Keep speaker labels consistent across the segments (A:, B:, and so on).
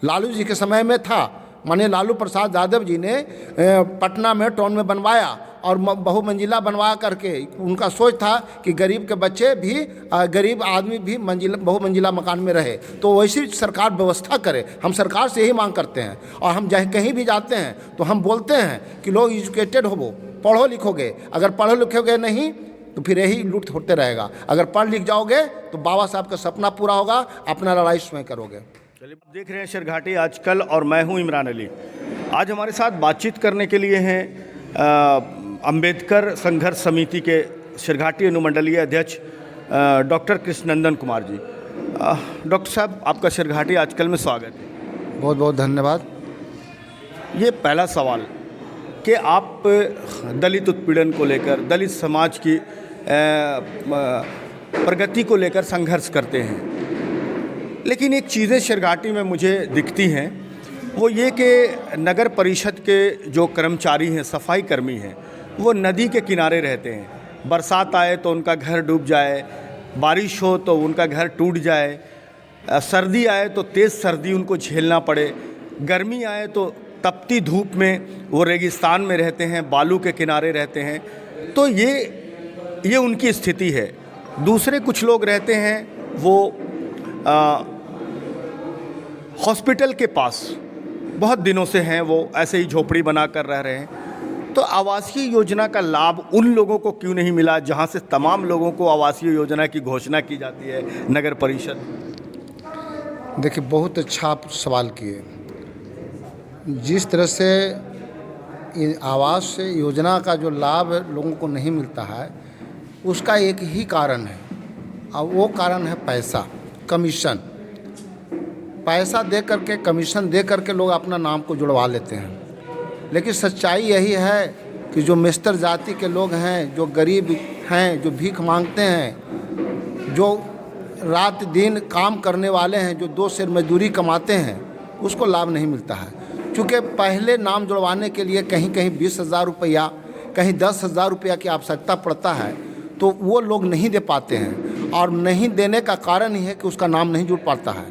A: लालू जी के समय में था, माननीय लालू प्रसाद यादव जी ने पटना में टाउन में बनवाया और बहुमंजिला बनवा करके उनका सोच था कि गरीब के बच्चे भी, गरीब आदमी भी बहुमंजिला मकान में रहे। तो वैसी सरकार व्यवस्था करे, हम सरकार से यही मांग करते हैं। और हम कहीं भी जाते हैं तो हम बोलते हैं कि लोग एजुकेटेड हो, पढ़ो लिखोगे, अगर पढ़ो लिखोगे नहीं तो फिर यही लूट होते रहेगा। अगर पढ़ लिख जाओगे तो बाबा साहब का सपना पूरा होगा, अपना लड़ाई स्वयं करोगे।
B: चलिए, आप देख रहे हैं शेरघाटी आजकल और मैं हूं इमरान अली। आज हमारे साथ बातचीत करने के लिए हैं अंबेडकर संघर्ष समिति के शेरघाटी अनुमंडलीय अध्यक्ष डॉक्टर कृष्णनंदन कुमार जी। डॉक्टर साहब, आपका शेरघाटी आजकल में स्वागत है।
A: बहुत बहुत धन्यवाद।
B: ये पहला सवाल कि आप दलित उत्पीड़न को लेकर, दलित समाज की प्रगति को लेकर संघर्ष करते हैं, लेकिन एक चीज़ें शेरघाटी में मुझे दिखती हैं, वो ये कि नगर परिषद के जो कर्मचारी हैं, सफाई कर्मी हैं, वो नदी के किनारे रहते हैं। बरसात आए तो उनका घर डूब जाए, बारिश हो तो उनका घर टूट जाए, सर्दी आए तो तेज़ सर्दी उनको झेलना पड़े, गर्मी आए तो तपती धूप में वो रेगिस्तान में रहते हैं, बालू के किनारे रहते हैं। तो ये उनकी स्थिति है। दूसरे कुछ लोग रहते हैं वो हॉस्पिटल के पास बहुत दिनों से हैं, वो ऐसे ही झोपड़ी बना कर रह रहे हैं। तो आवासीय योजना का लाभ उन लोगों को क्यों नहीं मिला जहां से तमाम लोगों को आवासीय योजना की घोषणा की जाती है नगर परिषद?
A: देखिए, बहुत अच्छा आप सवाल किए। जिस तरह से आवास योजना का जो लाभ लोगों को नहीं मिलता है, उसका एक ही कारण है, और वो कारण है पैसा, कमीशन। पैसा दे करके, कमीशन दे करके लोग अपना नाम को जुड़वा लेते हैं। लेकिन सच्चाई यही है कि जो मिस्टर जाति के लोग हैं, जो गरीब हैं, जो भीख मांगते हैं, जो रात दिन काम करने वाले हैं, जो 2 शेर मजदूरी कमाते हैं, उसको लाभ नहीं मिलता है। चूँकि पहले नाम जुड़वाने के लिए कहीं कहीं 20,000 रुपया, कहीं 10,000 रुपया की आवश्यकता पड़ता है, तो वो लोग नहीं दे पाते हैं। और नहीं देने का कारण ही है कि उसका नाम नहीं जुड़ पाता है।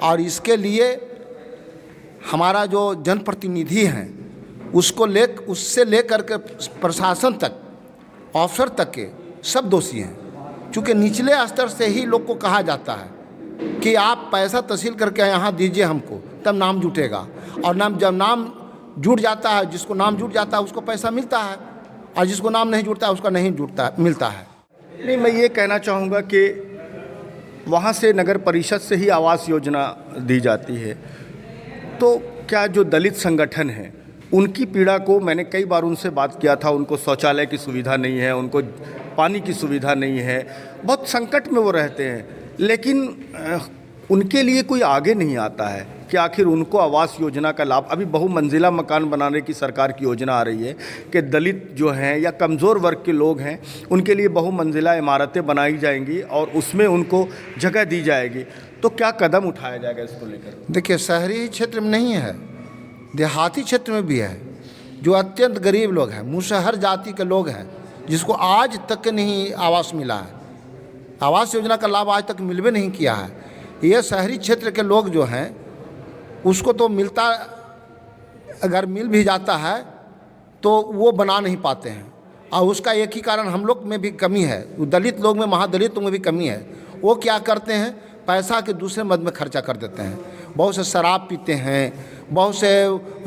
A: और इसके लिए हमारा जो जनप्रतिनिधि हैं, उससे लेकर के प्रशासन तक, अफसर तक के सब दोषी हैं। चूँकि निचले स्तर से ही लोग को कहा जाता है कि आप पैसा तहसील करके यहाँ दीजिए हमको, तब नाम जुटेगा। और जब नाम जुट जाता है, जिसको नाम जुट जाता है उसको पैसा मिलता है, और जिसको नाम नहीं जुटता है उसका नहीं मिलता है।
B: नहीं, मैं ये कहना चाहूँगा कि वहाँ से नगर परिषद से ही आवास योजना दी जाती है, तो क्या जो दलित संगठन हैं उनकी पीड़ा को मैंने कई बार उनसे बात किया था। उनको शौचालय की सुविधा नहीं है, उनको पानी की सुविधा नहीं है, बहुत संकट में वो रहते हैं, लेकिन उनके लिए कोई आगे नहीं आता है कि आखिर उनको आवास योजना का लाभ। अभी बहुमंजिला मकान बनाने की सरकार की योजना आ रही है कि दलित जो हैं या कमज़ोर वर्ग के लोग हैं, उनके लिए बहुमंजिला इमारतें बनाई जाएंगी और उसमें उनको जगह दी जाएगी। तो क्या कदम उठाया जाएगा इसको लेकर?
A: देखिए, शहरी क्षेत्र में नहीं है, देहाती क्षेत्र में भी है। जो अत्यंत गरीब लोग हैं, मुसहर जाति के लोग हैं, जिसको आज तक नहीं आवास मिला है, आवास योजना का लाभ आज तक मिलवे नहीं किया है। ये शहरी क्षेत्र के लोग जो हैं, उसको तो मिलता, अगर मिल भी जाता है तो वो बना नहीं पाते हैं। और उसका एक ही कारण हम लोग में भी कमी है, दलित लोग में, महादलित लोग में भी कमी है। वो क्या करते हैं, पैसा के दूसरे मद में खर्चा कर देते हैं। बहुत से शराब पीते हैं, बहुत से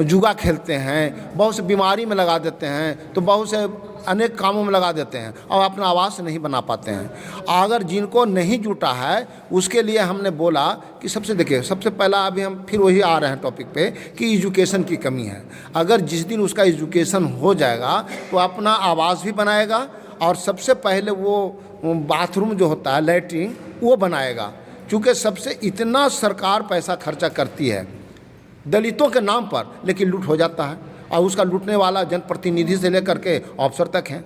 A: जुआ खेलते हैं, बहुत से बीमारी में लगा देते हैं, तो बहुत से अनेक कामों में लगा देते हैं और अपना आवास नहीं बना पाते हैं। अगर जिनको नहीं जुटा है, उसके लिए हमने बोला कि सबसे पहला, अभी हम फिर वही आ रहे हैं टॉपिक पे कि एजुकेशन की कमी है। अगर जिस दिन उसका एजुकेशन हो जाएगा तो अपना आवास भी बनाएगा, और सबसे पहले वो बाथरूम जो होता है, लैट्रिन, वो बनाएगा। चूँकि सबसे इतना सरकार पैसा खर्चा करती है दलितों के नाम पर, लेकिन लूट हो जाता है, और उसका लूटने वाला जनप्रतिनिधि से लेकर के अफसर तक हैं।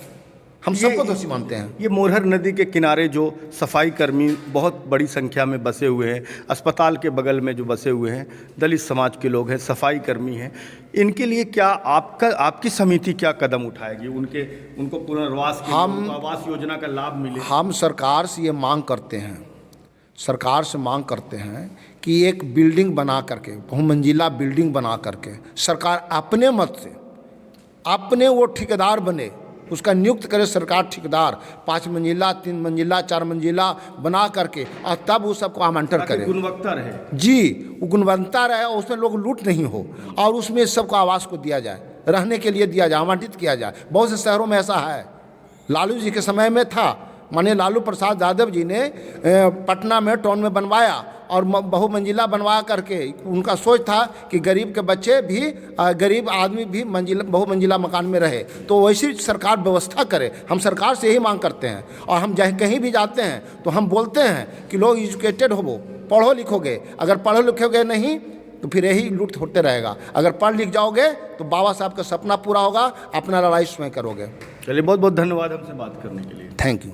A: हम सबको दोषी मानते हैं।
B: ये मोरहर नदी के किनारे जो सफाई कर्मी बहुत बड़ी संख्या में बसे हुए हैं, अस्पताल के बगल में जो बसे हुए हैं, दलित समाज के लोग हैं, सफाई कर्मी हैं, इनके लिए क्या आपकी समिति क्या कदम उठाएगी? उनको पुनर्वास के लिए, उनको आवास योजना का लाभ मिले?
A: हम सरकार से ये मांग करते हैं, सरकार से मांग करते हैं कि एक बिल्डिंग बना करके, बहुमंजिला बिल्डिंग बना करके सरकार अपने मत से अपने वो ठेकेदार बने, उसका नियुक्त करे सरकार ठेकेदार, 5 मंजिला 3 मंजिला 4 मंजिला बना करके, और तब वो सबको आमंत्रण करे।
B: गुणवत्ता रहे
A: जी, वो गुणवत्ता रहे और उसमें लोग लूट नहीं हो, और उसमें सबको आवास को दिया जाए, रहने के लिए दिया जाए, आवंटित किया जाए। बहुत से शहरों में ऐसा है। लालू जी के समय में था, माननीय लालू प्रसाद यादव जी ने पटना में टाउन में बनवाया और बहुमंजिला बनवा करके, उनका सोच था कि गरीब के बच्चे भी, गरीब आदमी भी बहुमंजिला मकान में रहे। तो वैसी सरकार व्यवस्था करे, हम सरकार से यही मांग करते हैं। और हम जहाँ कहीं भी जाते हैं तो हम बोलते हैं कि लोग एजुकेटेड हो, पढ़ो लिखोगे। अगर पढ़ो लिखोगे नहीं तो फिर यही लूट होते रहेगा। अगर पढ़ लिख जाओगे तो बाबा साहब का सपना पूरा होगा, अपना लड़ाई स्वयं करोगे।
B: चलिए, बहुत बहुत धन्यवाद हमसे बात करने के लिए।
A: Thank you.